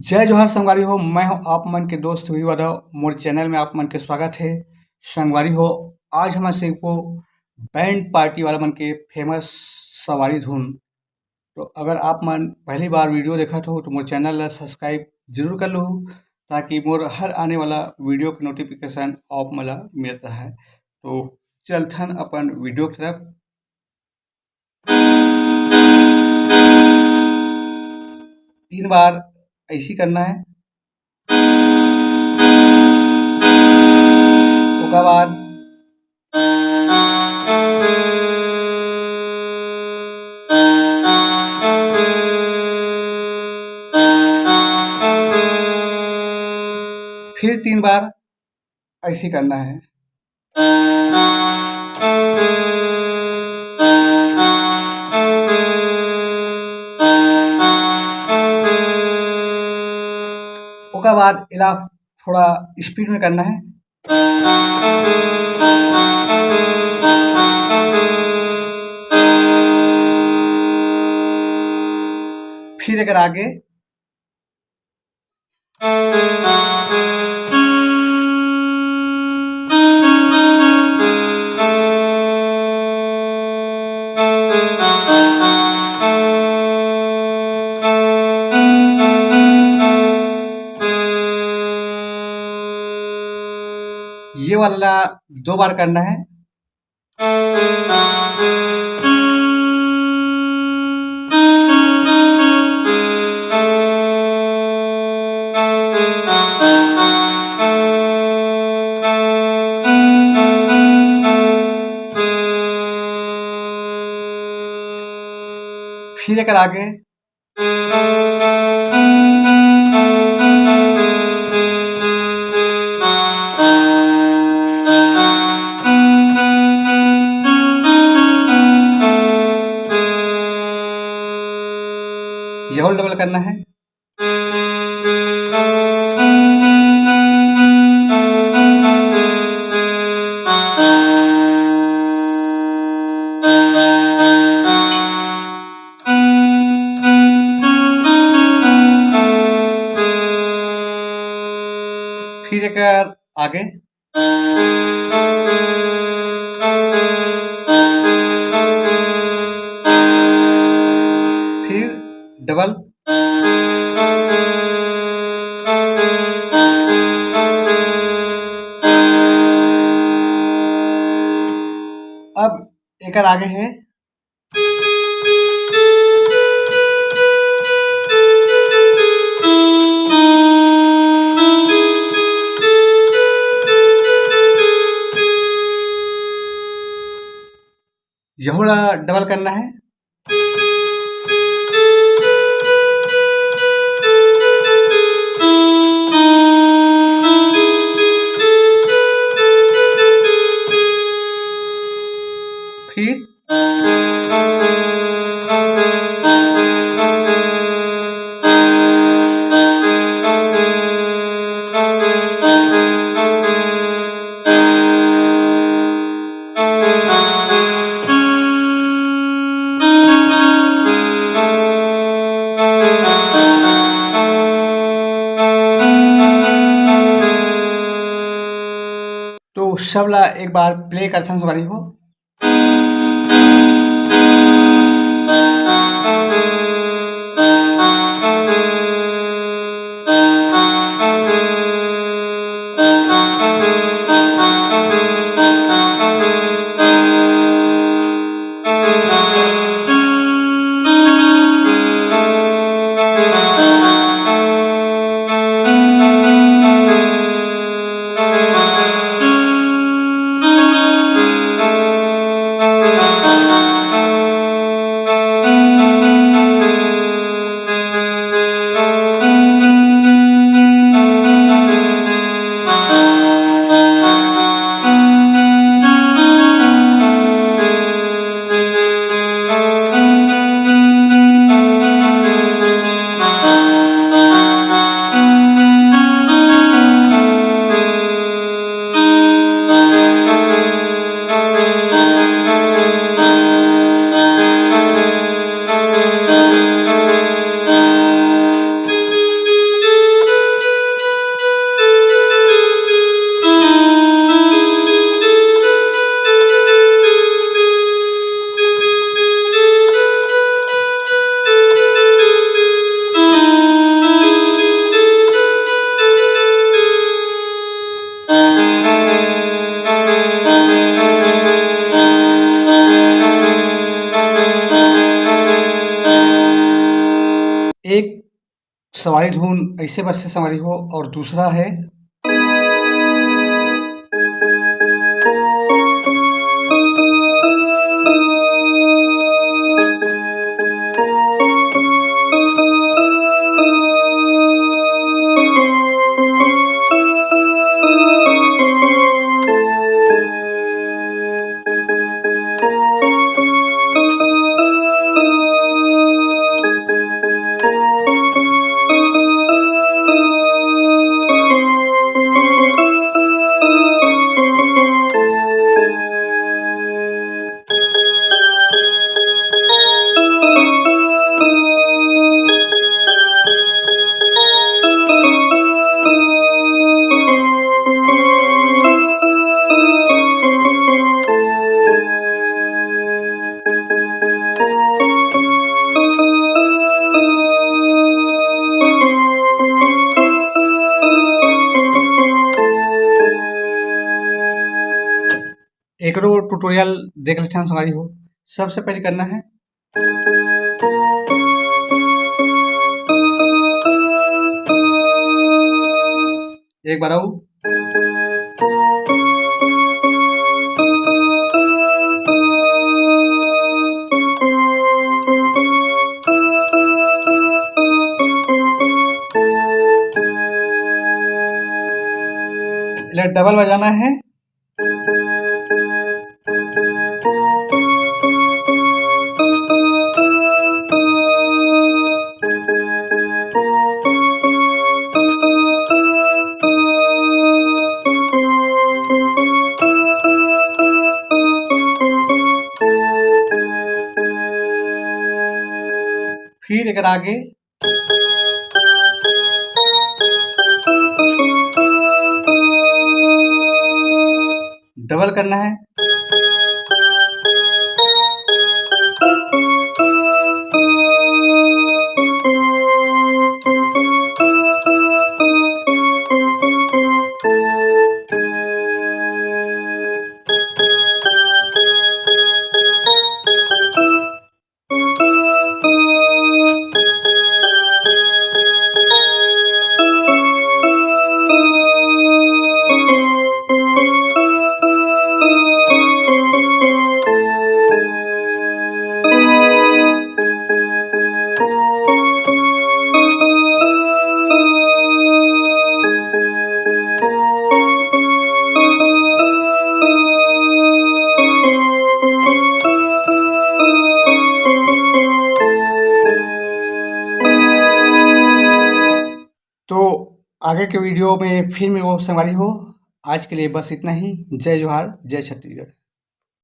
जय जोहार संगवारी हो। मैं हूं आप मन के दोस्त वीर यादव। मोर चैनल में आप मन के स्वागत है। संगवारी हो, आज हम सीखो बैंड पार्टी वाला मन के फेमस सवारी धुन। तो अगर आप मन पहली बार वीडियो देखत हो तो मोर चैनल ला सब्सक्राइब जरूर कर लो, ताकि मोर हर आने वाला वीडियो के नोटिफिकेशन आप मला मिलता है। तो चलथन अपन वीडियो की तरफ। 3 बार ऐसी करना है। ओकर बाद फिर 3 बार ऐसे करना है। ओकर बाद इला थोड़ा स्पीड में करना है। फिर एकर आगे ये वाला 2 बार करना है। फिर एकर आगे ये होल डबल करना है। फिर एकर आगे फिर डबल। अब एकर आगे है ये वाला डबल करना है। फिर तो सब ला एक बार प्ले करथन संगवारी हो। सवारी धुन ऐसे बस से सवारी हो, और दूसरा है एकरो ट्यूटोरियल देख लेते हैं सवारी हो। सबसे पहले करना है एक बार आओ, डबल बजाना है। फिर एक आगे डबल करना है। तो आगे के वीडियो में फिर मिलो संगवारी हो। आज के लिए बस इतना ही। जय जोहार, जय छत्तीसगढ़।